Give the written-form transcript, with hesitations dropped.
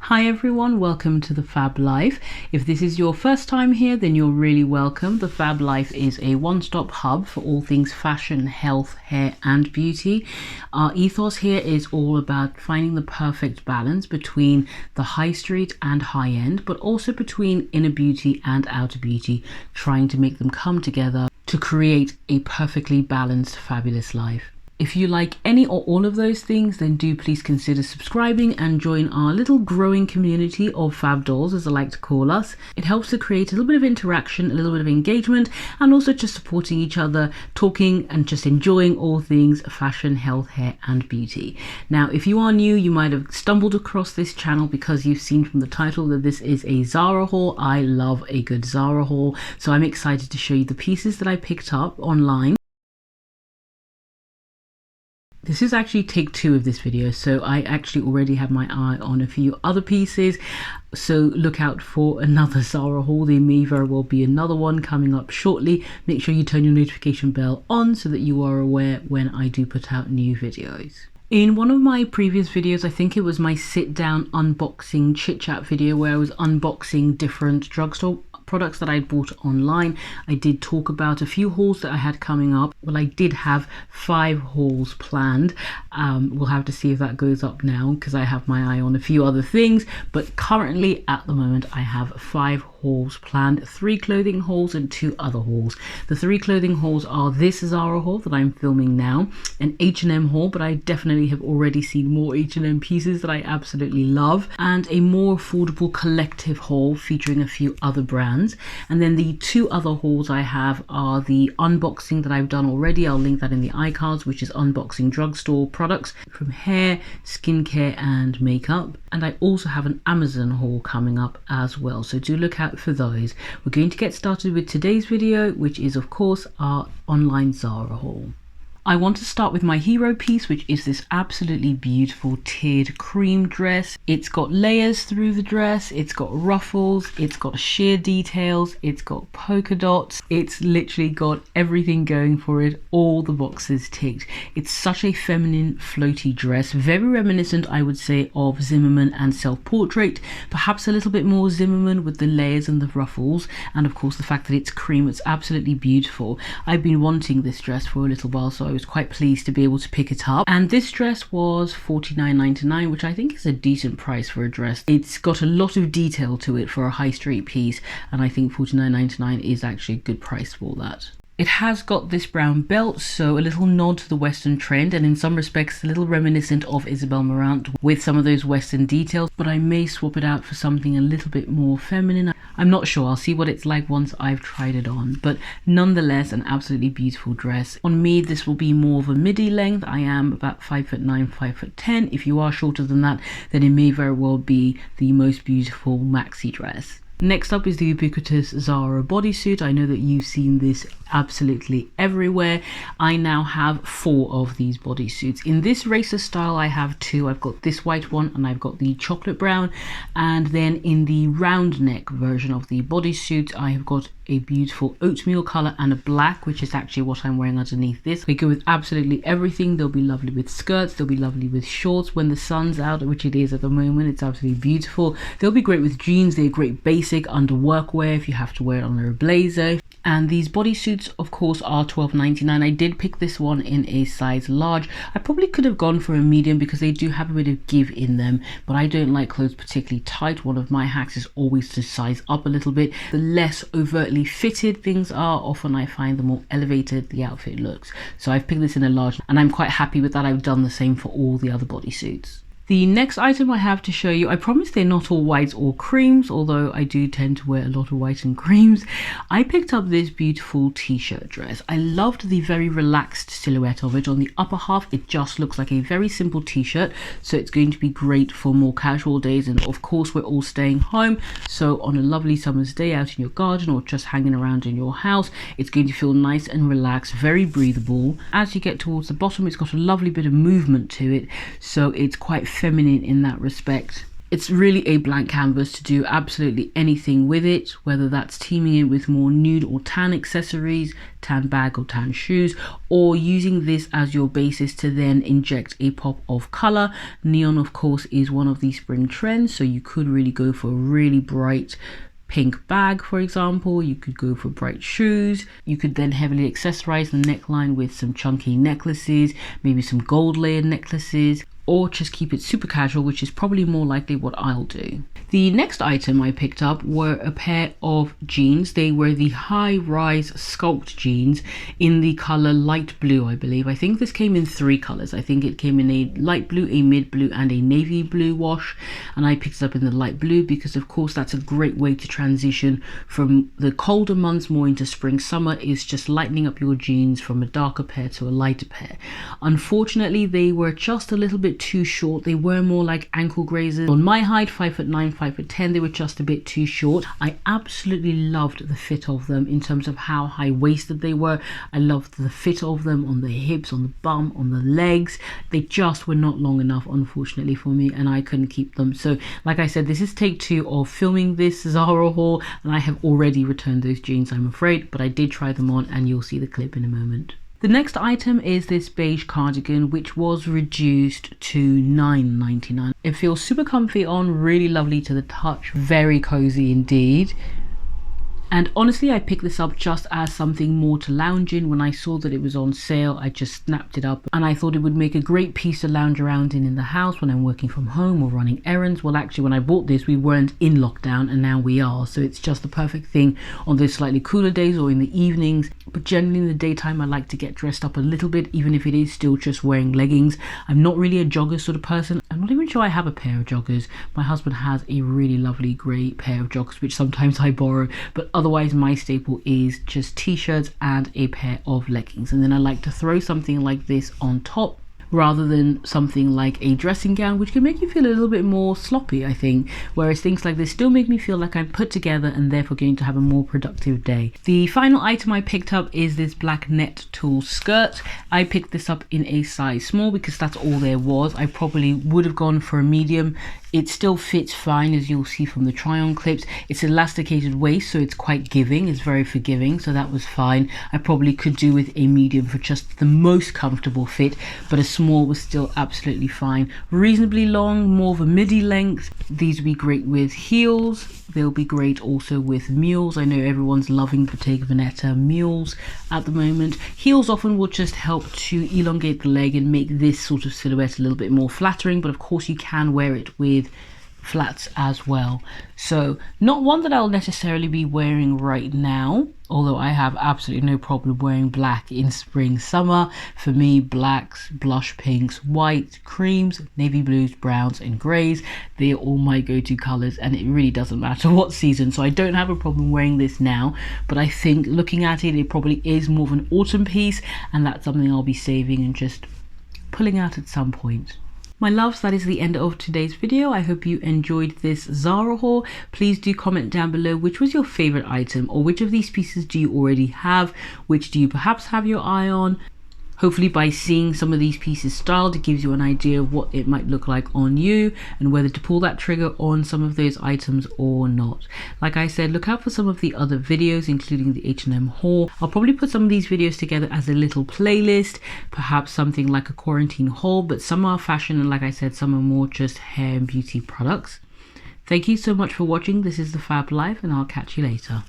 Hi everyone, welcome to the FHAB Life. If this is your first time here, then you're really welcome. The FHAB Life is a one-stop hub for all things fashion, health, hair and beauty. Our ethos here is all about finding the perfect balance between the high street and high end, but also between inner beauty and outer beauty, trying to make them come together to create a perfectly balanced, fabulous life. If you like any or all of those things, then do please consider subscribing and join our little growing community of Fab Dolls, as I like to call us. It helps to create a little bit of interaction, a little bit of engagement, and also just supporting each other, talking and just enjoying all things fashion, health, hair and beauty. Now, if you are new, you might have stumbled across this channel because you've seen from the title that this is a Zara haul. I love a good Zara haul, so I'm excited to show you the pieces that I picked up online. This is actually take 2 of this video, so I actually already have my eye on a few other pieces, so look out for another Zara haul. There may very well be another one coming up shortly. Make sure you turn your notification bell on so that you are aware when I do put out new videos. In one of my previous videos, I think it was my sit down unboxing chit chat video where I was unboxing different drugstore products that I bought online, I did talk about a few hauls that I had coming up. Well, I did have 5 hauls planned. We'll have to see if that goes up now because I have my eye on a few other things, but currently at the moment I have 5 hauls planned, 3 clothing hauls and 2 other hauls. The 3 clothing hauls are this Zara haul that I'm filming now, an H&M haul, but I definitely have already seen more H&M pieces that I absolutely love, and a more affordable collective haul featuring a few other brands. And then the 2 other hauls I have are the unboxing that I've done already. I'll link that in the iCards, which is unboxing drugstore products from hair, skincare and makeup. And I also have an Amazon haul coming up as well, so do look out for those. We're going to get started with today's video, which is of course our online Zara haul. I want to start with my hero piece, which is this absolutely beautiful tiered cream dress. It's got layers through the dress, it's got ruffles, it's got sheer details, it's got polka dots. It's literally got everything going for it, all the boxes ticked. It's such a feminine floaty dress, very reminiscent I would say of Zimmermann and Self-Portrait, perhaps a little bit more Zimmermann with the layers and the ruffles, and of course the fact that it's cream. It's absolutely beautiful. I've been wanting this dress for a little while, so I was quite pleased to be able to pick it up. And this dress was $49.99, which I think is a decent price for a dress. It's got a lot of detail to it for a high street piece, and I think $49.99 is actually a good price for that. It has got this brown belt, so a little nod to the Western trend, and in some respects a little reminiscent of Isabel Marant with some of those Western details, but I may swap it out for something a little bit more feminine. I'm not sure, I'll see what it's like once I've tried it on, but nonetheless an absolutely beautiful dress. On me this will be more of a midi length. I am about 5'9", 5'10". If you are shorter than that, then it may very well be the most beautiful maxi dress. Next up is the ubiquitous Zara Bodysuit. I know that you've seen this absolutely everywhere. I now have 4 of these bodysuits. In this racer style I have 2. I've got this white one and I've got the chocolate brown, and then in the round neck version of the bodysuit I have got a beautiful oatmeal color and a black, which is actually what I'm wearing underneath this. They go with absolutely everything. They'll be lovely with skirts, they'll be lovely with shorts when the sun's out, which it is at the moment. It's absolutely beautiful. They'll be great with jeans. They're great basic under workwear if you have to wear it under a blazer. And these bodysuits of course are $12.99. I did pick this one in a size large. I probably could have gone for a medium because they do have a bit of give in them, but I don't like clothes particularly tight. One of my hacks is always to size up a little bit. The less overtly fitted things are, often I find the more elevated the outfit looks. So I've picked this in a large and I'm quite happy with that. I've done the same for all the other bodysuits. The next item I have to show you, I promise they're not all whites or creams, although I do tend to wear a lot of white and creams. I picked up this beautiful t-shirt dress. I loved the very relaxed silhouette of it. On the upper half, it just looks like a very simple t-shirt, so it's going to be great for more casual days. And of course, we're all staying home, so on a lovely summer's day out in your garden or just hanging around in your house, it's going to feel nice and relaxed, very breathable. As you get towards the bottom, it's got a lovely bit of movement to it, so it's quite feminine in that respect. It's really a blank canvas to do absolutely anything with it, whether that's teaming it with more nude or tan accessories, tan bag or tan shoes, or using this as your basis to then inject a pop of color. Neon, of course, is one of the spring trends, so you could really go for a really bright pink bag, for example. You could go for bright shoes. You could then heavily accessorize the neckline with some chunky necklaces, maybe some gold layered necklaces, or just keep it super casual, which is probably more likely what I'll do. The next item I picked up were a pair of jeans. They were the high rise sculpt jeans in the color light blue, I believe. I think this came in 3 colors. I think it came in a light blue, a mid blue, and a navy blue wash, and I picked it up in the light blue because of course that's a great way to transition from the colder months more into spring summer, is just lightening up your jeans from a darker pair to a lighter pair. Unfortunately, they were just a little bit too short. They were more like ankle grazers. On my height, 5'9", 5'10", they were just a bit too short. I absolutely loved the fit of them in terms of how high-waisted they were. I loved the fit of them on the hips, on the bum, on the legs. They just were not long enough, unfortunately, for me, and I couldn't keep them. So like I said, this is take 2 of filming this Zara haul, and I have already returned those jeans, I'm afraid, but I did try them on and you'll see the clip in a moment. The next item is this beige cardigan, which was reduced to $9.99. It feels super comfy on, really lovely to the touch, very cozy indeed. And honestly, I picked this up just as something more to lounge in. When I saw that it was on sale, I just snapped it up, and I thought it would make a great piece to lounge around in the house when I'm working from home or running errands. Well, actually, when I bought this, we weren't in lockdown, and now we are. So it's just the perfect thing on those slightly cooler days or in the evenings. But generally in the daytime, I like to get dressed up a little bit, even if it is still just wearing leggings. I'm not really a jogger sort of person. I'm not even sure I have a pair of joggers. My husband has a really lovely grey pair of joggers, which sometimes I borrow, but otherwise my staple is just t-shirts and a pair of leggings, and then I like to throw something like this on top rather than something like a dressing gown, which can make you feel a little bit more sloppy, I think, whereas things like this still make me feel like I'm put together and therefore going to have a more productive day. The final item I picked up is this black net tulle skirt. I picked this up in a size small because that's all there was. I probably would have gone for a medium. It still fits fine, as you'll see from the try-on clips. It's elasticated waist, so it's quite giving. It's very forgiving, so that was fine. I probably could do with a medium for just the most comfortable fit, but a small was still absolutely fine. Reasonably long, more of a midi length. These would be great with heels. They'll be great also with mules. I know everyone's loving Bottega Veneta mules at the moment. Heels often will just help to elongate the leg and make this sort of silhouette a little bit more flattering, but of course you can wear it with flats as well. So not one that I'll necessarily be wearing right now, although I have absolutely no problem wearing black in spring summer. For me, blacks, blush pinks, white, creams, navy blues, browns and greys, they're all my go-to colors, and it really doesn't matter what season, so I don't have a problem wearing this now. But I think looking at it, it probably is more of an autumn piece, and that's something I'll be saving and just pulling out at some point. My loves, that is the end of today's video. I hope you enjoyed this Zara haul. Please do comment down below which was your favorite item, or which of these pieces do you already have, which do you perhaps have your eye on. Hopefully by seeing some of these pieces styled, it gives you an idea of what it might look like on you and whether to pull that trigger on some of those items or not. Like I said, look out for some of the other videos, including the H&M haul. I'll probably put some of these videos together as a little playlist, perhaps something like a quarantine haul, but some are fashion and like I said, some are more just hair and beauty products. Thank you so much for watching. This is The Fab Life, and I'll catch you later.